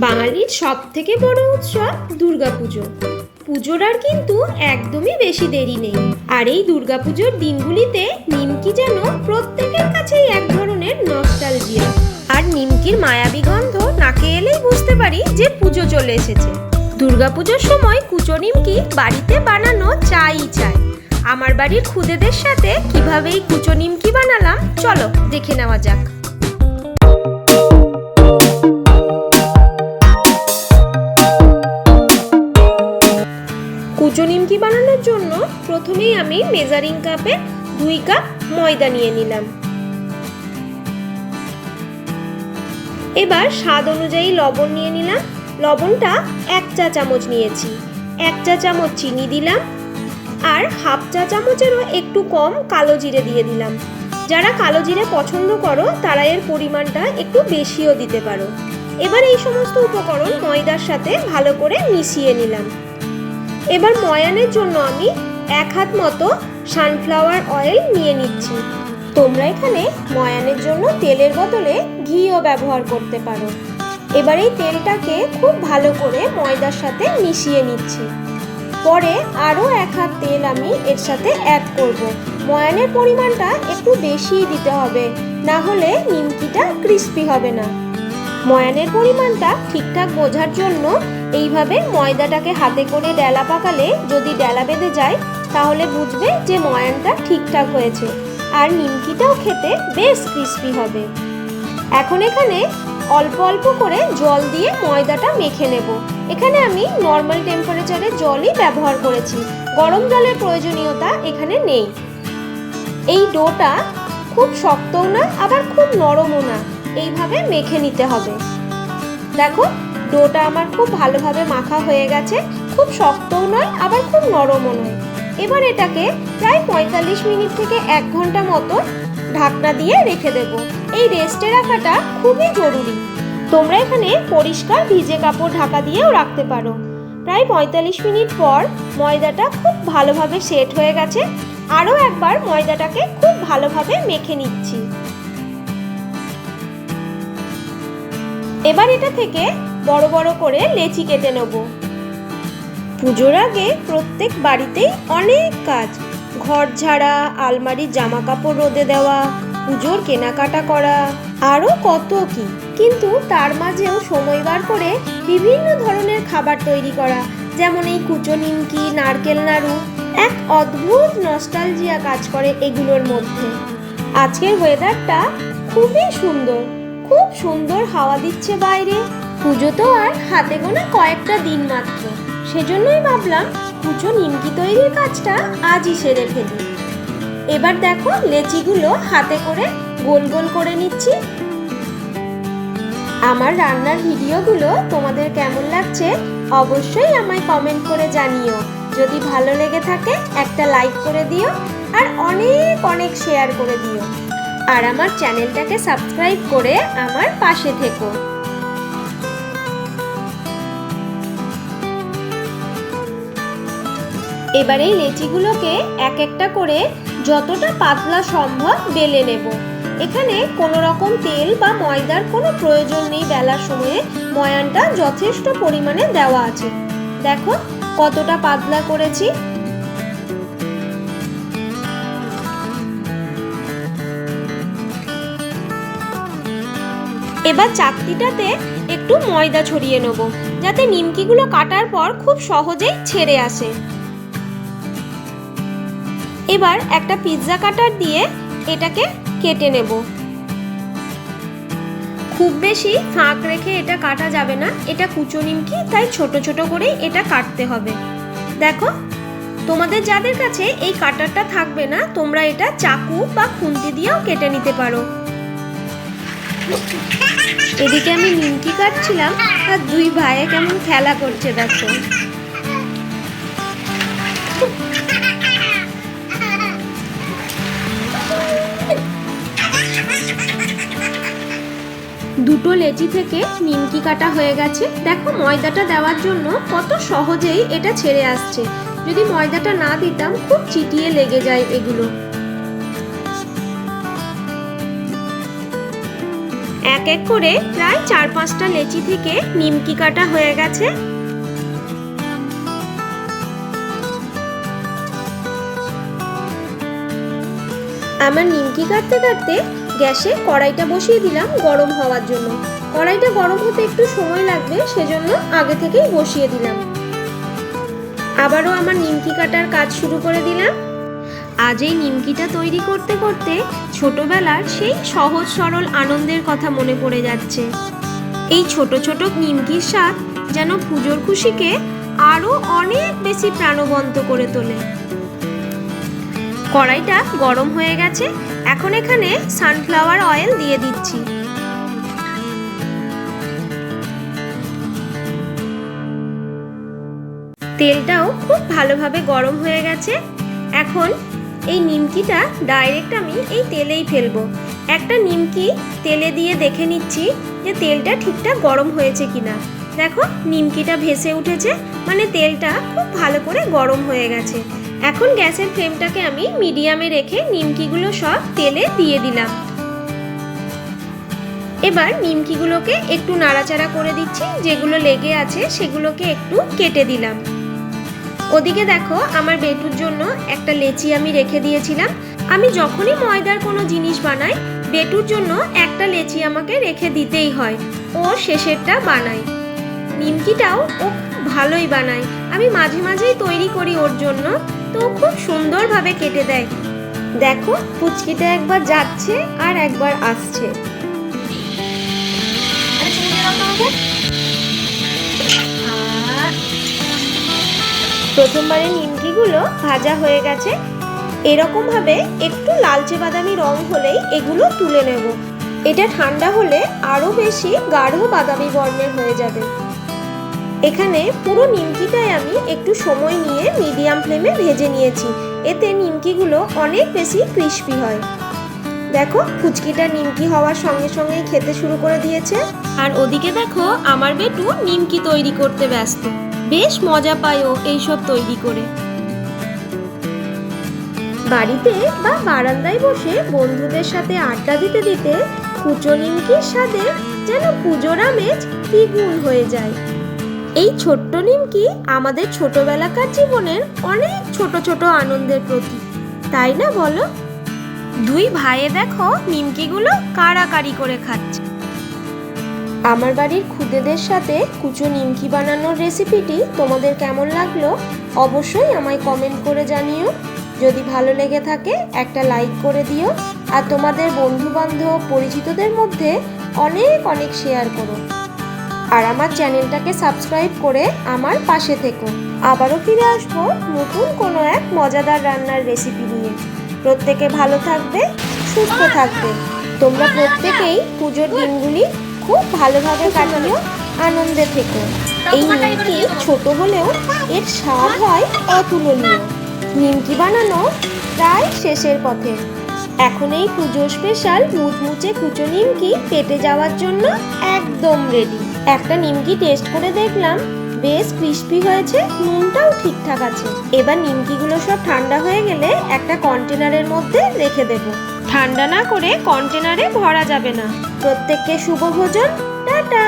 বাঙালির সবথেকে বড় উৎসব দুর্গাপুজো। পুজোর আর কিন্তু একদমই বেশি দেরি নেই। আর এই দুর্গাপুজোর দিনগুলিতে নিমকি যেন প্রত্যেকের কাছেই এক ধরনের নস্টালজিয়া। আর নিমকির মায়াবী গন্ধ নাকে এলেই বুঝতে পারি যে পুজো চলে এসেছে। দুর্গাপুজোর সময় কুচো নিমকি বাড়িতে বানানো চাই। আমার বাড়ির খুদেদের সাথে কিভাবে এই কুচো নিমকি বানালাম চলো দেখে নেওয়া যাক। কুচো নিমকি বানানোর জন্য প্রথমেই আমি মেজারিং কাপে 2 কাপ ময়দা নিয়ে নিলাম। এবার স্বাদ অনুযায়ী লবণ নিয়ে নিলাম। লবণটা 1 চা চামচ নিয়েছি। 1 চা চামচ চিনি দিলাম আর হাফ চা চামচেরও একটু কম কালো জিরে দিয়ে দিলাম। যারা কালো জিরে পছন্দ করো তারা এর পরিমাণটা একটু বেশিও দিতে পারো। এবার এই সমস্ত উপকরণ ময়দার সাথে ভালো করে মিশিয়ে নিলাম। এবার ময়ানের জন্য আমি 1 হাত মতো সানফ্লাওয়ার অয়েল নিয়ে নিচ্ছি। তোমরা এখানে ময়ানের জন্য তেলের বদলে ঘিও ব্যবহার করতে পারো। এবার এই তেলটাকে খুব ভালো করে ময়দার সাথে মিশিয়ে নিচ্ছি। পরে আরও 1 হাত তেল আমি এর সাথে অ্যাড করব। ময়ানের পরিমাণটা একটু বেশিই দিতে হবে, না হলে নিমকিটা ক্রিস্পি হবে না। ময়ানের পরিমাণটা ঠিকঠাক বোঝার জন্য এইভাবে ময়দাটাকে হাতে করে ডেলা পাকালে যদি ডেলা বেঁধে যায় তাহলে বুঝবে যে ময়ানটা ঠিকঠাক হয়েছে আর নিমকিটাও খেতে বেশ ক্রিস্পি হবে। এখন এখানে অল্প অল্প করে জল দিয়ে ময়দাটা মেখে নেব। এখানে আমি নর্মাল টেম্পারেচারে জলই ব্যবহার করেছি, গরম জলের প্রয়োজনীয়তা এখানে নেই। এই ডোটা খুব শক্তও না আবার খুব নরমও না, এইভাবে মেখে নিতে হবে। দেখো ডোটা আমার খুব ভালোভাবে মাখা হয়ে গেছে, খুব শক্তও নয় আবার খুব নরমও নয়। এবার এটাকে প্রায় 45 মিনিট থেকে 1 ঘন্টা মতো ঢাকনা দিয়ে রেখে দেব। এই রেস্টে রাখাটা খুবই জরুরি। তোমরা এখানে পরিষ্কার ভিজে কাপড় ঢাকা দিয়েও রাখতে পারো। প্রায় 45 মিনিট পর ময়দাটা খুব ভালোভাবে সেট হয়ে গেছে। আরও একবার ময়দাটাকে খুব ভালোভাবে মেখে নিচ্ছি। এবার এটা থেকে বড় বড় করে লেচি কেটে নেব। পুজোর আগে প্রত্যেক বাড়িতেই অনেক কাজ, ঘর ঝাড়া, আলমারির জামা কাপড় রোদে দেওয়া, পুজোর কেনাকাটা করা, আরও কত কি। কিন্তু তার মাঝেও সময় বার করে বিভিন্ন ধরনের খাবার তৈরি করা, যেমন এই কুচো নিমকি, নারকেল নাড়ু, এক অদ্ভুত নস্টালজিয়া কাজ করে এগুলোর মধ্যে। আজকের ওয়েদারটা খুবই সুন্দর, খুব সুন্দর হাওয়া দিচ্ছে বাইরে। পুজো তো আর হাতে গোনা কয়েকটা দিন মাত্র, সেজন্যই ভাবলাম কুচো নিমকি তৈরির কাজটা আজই সেরে ফেলি। এবার দেখো লেচিগুলো হাতে করে গোল গোল করে নিচ্ছি। আমার রান্নার ভিডিওগুলো তোমাদের কেমন লাগছে অবশ্যই আমায় কমেন্ট করে জানিও। যদি ভালো লেগে থাকে একটা লাইক করে দিও আর অনেক অনেক শেয়ার করে দিও। আর আমার চ্যানেলটাকে সাবস্ক্রাইব করে আমার পাশে থেকো। এবার এই লেচিগুলোকে এক একটা করে যতটা পাতলা সম্ভব বেলে নেব। এখানে কোনো রকম তেল বা ময়দার কোনো প্রয়োজন নেই বেলার সময়ে, ময়ানটা যথেষ্ট পরিমাণে দেওয়া আছে। দেখো কতটা পাতলা করেছি। এবার চাকতিটাতে একটু ময়দা ছড়িয়ে নেব যাতে নিমকিগুলো কাটার পর খুব সহজেই ছেড়ে আসে। এবার একটা পিৎজা কাটার দিয়ে এটাকে কেটে নেব। খুব বেশি ফাঁক রেখে এটা কাটা যাবে না, এটা কুচো নিমকি, তাই ছোট ছোট করেই এটা কাটতে হবে। দেখো তোমাদের যাদের কাছে এই কাটারটা থাকবে না তোমরা এটা চাকু বা খুন্তি দিয়েও কেটে নিতে পারো। এদিকে আমি নিমকি কাটছিলাম আর 2 ভাইয়ে কেমন খেলা করছে দেখো। দুটো লেচি থেকে নিমকি কাটা হয়ে গেছে। দেখো ময়দাটা দেওয়ার জন্য কত সহজেই এটা ছেড়ে আসছে। যদি ময়দাটা না দিতাম খুব চিটিয়ে লেগে যায় এগুলো। এক এক করে প্রায় 4-5টা লেচি থেকে নিমকি কাটা হয়ে গেছে। আমার নিমকি কাটতে কাটতে গ্যাসে কড়াইটা বসিয়ে দিলাম গরম হওয়ার জন্য। কড়াইটা গরম হতে একটু সময় লাগবে, সেজন্য আগে থেকেই বসিয়ে দিলাম। আবারও আমার নিমকি কাটার কাজ শুরু করে দিলাম। আজ এই নিমকিটা তৈরি করতে করতে ছোটবেলার সেই সহজ সরল আনন্দের কথা মনে পড়ে যাচ্ছে। এই ছোট ছোট নিমকির স্বাদ যেন পুজোর খুশিকে আরো অনেক বেশি প্রাণবন্ত করে তোলে। কড়াইটা গরম হয়ে গেছে, এখন এখানে সানফ্লাওয়ার অয়েল দিয়ে দিচ্ছি। তেলটাও খুব ভালোভাবে গরম হয়ে গেছে। এখন এই নিমকিটা ডাইরেক্ট আমি এই তেলেই ফেলবো। একটা নিমকি তেলে দিয়ে দেখে নিচ্ছি যে তেলটা ঠিকঠাক গরম হয়েছে কিনা। দেখো নিমকিটা ভেসে উঠেছে, মানে তেলটা খুব ভালো করে গরম হয়ে গেছে। এখন গ্যাসের ফ্লেমটাকে আমি মিডিয়ামে রেখে নিমকিগুলো সব তেলে দিয়ে দিলাম। এবার নিমকিগুলোকে একটু নাড়াচাড়া করে দিচ্ছি, যেগুলো লেগে আছে সেগুলোকে একটু কেটে দিলাম। ওদিকে দেখো আমার বেটুর জন্য একটা লেচি আমি রেখে দিয়েছিলাম। আমি যখনই ময়দার কোনো জিনিস বানাই, বেটুর জন্য একটা লেচি আমাকে রেখে দিতেই হয়। ও শেষেরটা বানায়। নিমকিটাও ও খুব ভালোই বানায়। আমি মাঝে মাঝেই তৈরি করি ওর জন্য, তো খুব সুন্দরভাবে কেটে দেয়। দেখো পুচকিটা একবার যাচ্ছে আর একবার আসছে। প্রথমবারে নিমকিগুলো ভাজা হয়ে গেছে। এরকম ভাবে একটু লালচে বাদামি রং হলেই এগুলো তুলে নেব। এটা ঠান্ডা হলে আরো বেশি গাঢ় বাদামি বর্ণের হয়ে যাবে। এখানে পুরো নিমকিটাই আমি একটু সময় নিয়ে মিডিয়াম ফ্লেমে ভেজে নিয়েছি, এতে নিমকিগুলো অনেক বেশি ক্রিস্পি হয়। দেখো ফুচকিটা নিমকি হওয়ার সঙ্গে সঙ্গে খেতে শুরু করে দিয়েছে। আর ওদিকে দেখো আমার বেটু নিমকি তৈরি করতে ব্যস্ত। বেশ মজা পায় ও এইসব তৈরি করে। বাড়িতে বা বারান্দায় বসে বন্ধুদের সাথে আড্ডা দিতে দিতে কুচো নিমকির স্বাদে যেন পুজোর আমেজ দ্বিগুণ হয়ে যায়। এই ছোট্ট নিমকি আমাদের ছোটবেলাকার জীবনের অনেক ছোট ছোট আনন্দের প্রতীক, তাই না বলো? দুই ভাইয়ে দেখো নিমকিগুলো কাড়াকাড়ি করে খাচ্ছে। আমার বাড়ির খুদেদের সাথে কুচো নিমকি বানানোর রেসিপিটি তোমাদের কেমন লাগলো অবশ্যই আমায় কমেন্ট করে জানিও। যদি ভালো লেগে থাকে একটা লাইক করে দিও, আর তোমাদের বন্ধু বান্ধব পরিচিতদের মধ্যে অনেক অনেক শেয়ার করো। আর আমার চ্যানেলটাকে সাবস্ক্রাইব করে আমার পাশে থেকো। আবারও ফিরে আসবো নতুন কোনো এক মজাদার রান্নার রেসিপি নিয়ে। প্রত্যেকে ভালো থাকবে, সুস্থ থাকবে। তোমরা প্রত্যেকেই পুজোর দিনগুলি খুব ভালোভাবে কাটিও, আনন্দে থেকো। এই নিমকি ছোট হলেও এর স্বাদ হয় অতুলনীয়। নিমকি বানানো প্রায় শেষের পথে। এখন এই পুজো স্পেশাল মুচমুচে কুচো নিমকি পেটে যাওয়ার জন্য একদম রেডি। একটা নিমকি টেস্ট করে দেখলাম, বেশ ক্রিস্পি হয়েছে, নুনটাও ঠিকঠাক আছে। এবার নিমকিগুলো সব ঠান্ডা হয়ে গেলে একটা কন্টেনারের মধ্যে রেখে দেব। ঠান্ডা না করে কন্টেনারে ভরা যাবে না। প্রত্যেককে শুভ ভোজন, টাটা।